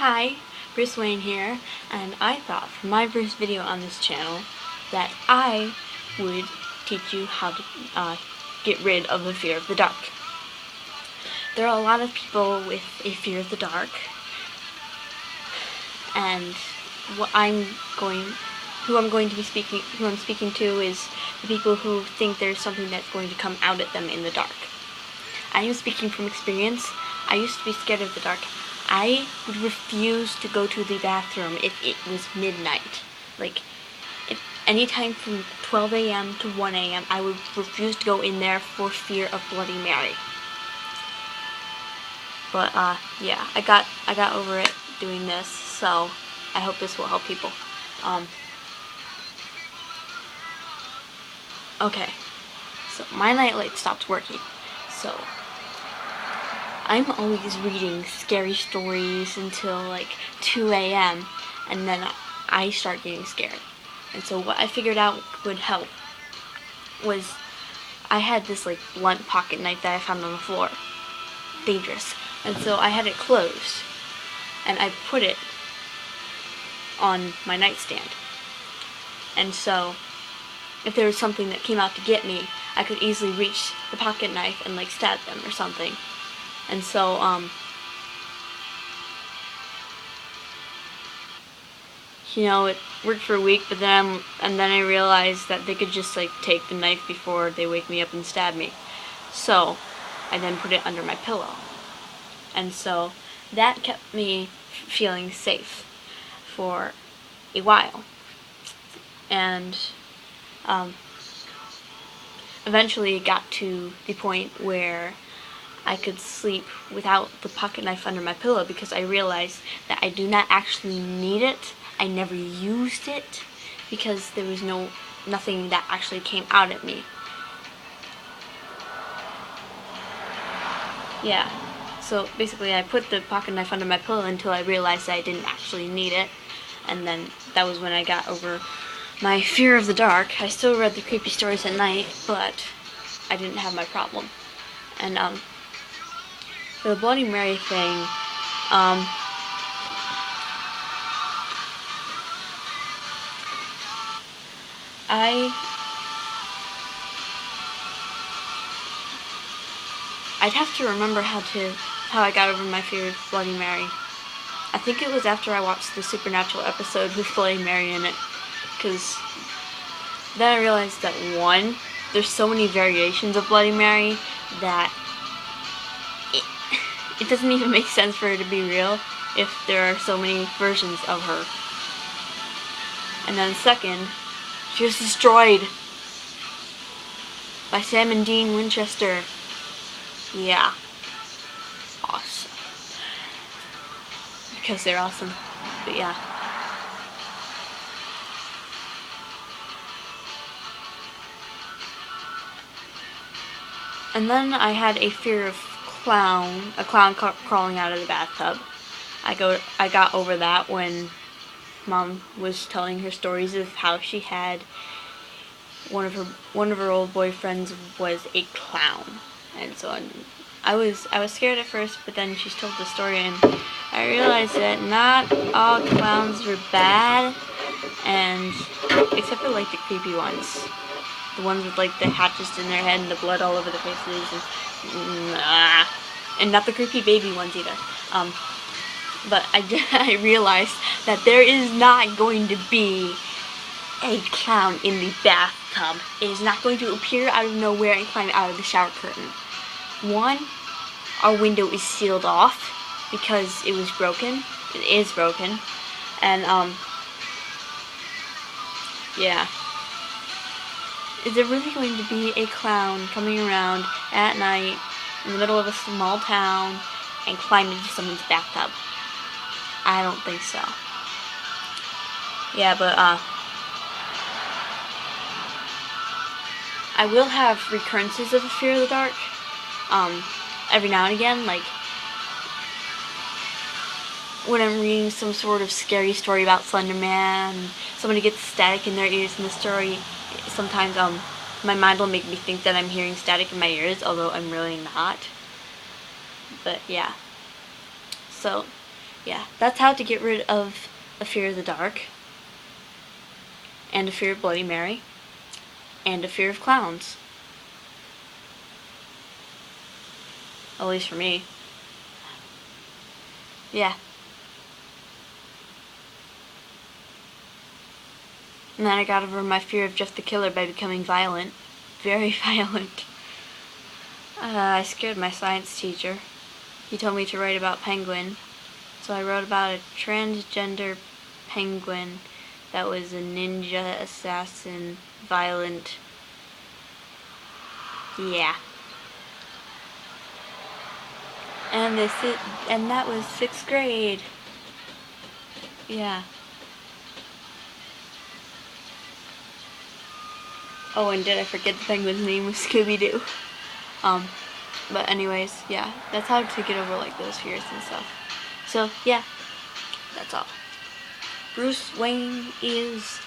Hi, Bruce Wayne here, and I thought for my first video on this channel that I would teach you how to get rid of the fear of the dark. There are a lot of people with a fear of the dark, and who I'm speaking to is the people who think there's something that's going to come out at them in the dark. I am speaking from experience. I used to be scared of the dark. I would refuse to go to the bathroom if it was midnight. Like, any time from 12 a.m. to 1 a.m. I would refuse to go in there for fear of Bloody Mary. But yeah, I got over it doing this, so I hope this will help people. Okay, so my nightlight stopped working, so I'm always reading scary stories until like 2 a.m. and then I start getting scared. And so what I figured out would help was I had this like blunt pocket knife that I found on the floor. Dangerous. And so I had it closed and I put it on my nightstand. And so if there was something that came out to get me, I could easily reach the pocket knife and like stab them or something. And so, you know, it worked for a week, but then I realized that they could just like take the knife before they wake me up and stab me. So I then put it under my pillow. And so that kept me feeling safe for a while. And eventually it got to the point where I could sleep without the pocket knife under my pillow because I realized that I do not actually need it. I never used it because there was nothing that actually came out at me. Yeah, so basically I put the pocket knife under my pillow until I realized that I didn't actually need it, and then that was when I got over my fear of the dark. I still read the creepy stories at night, but I didn't have my problem. And for the Bloody Mary thing, I'd have to remember how I got over my fear of Bloody Mary. I think it was after I watched the Supernatural episode with Bloody Mary in it, because then I realized that one, there's so many variations of Bloody Mary that it doesn't even make sense for her to be real if there are so many versions of her. And then second, she was destroyed by Sam and Dean Winchester. Yeah. Awesome. Because they're awesome. But yeah. And then I had a fear of a clown crawling out of the bathtub. I got over that when Mom was telling her stories of how she had one of her old boyfriends was a clown. And so I was scared at first, but then she told the story and I realized that not all clowns were bad, and except for like the creepy ones. The ones with like the hatchets in their head and the blood all over their faces, and not the creepy baby ones either. But I realized that there is not going to be a clown in the bathtub. It is not going to appear out of nowhere and climb out of the shower curtain. One, our window is sealed off because it was broken. It is broken. And yeah. Is there really going to be a clown coming around at night in the middle of a small town and climb into someone's bathtub? I don't think so. Yeah, but I will have recurrences of a fear of the dark every now and again, like when I'm reading some sort of scary story about Slender Man, somebody gets static in their ears in the story. Sometimes my mind will make me think that I'm hearing static in my ears, although I'm really not. But yeah. So Yeah, that's how to get rid of a fear of the dark, and a fear of Bloody Mary, and a fear of clowns. At least for me. Yeah. And then I got over my fear of Jeff the Killer by becoming violent. Very violent. I scared my science teacher. He told me to write about penguin. So I wrote about a transgender penguin that was a ninja assassin, violent. Yeah. And that was 6th grade. Yeah. Oh, and did I forget the penguin's name was Scooby-Doo? But anyways, yeah, that's how to get over like those fears and stuff. So yeah, that's all. Bruce Wayne is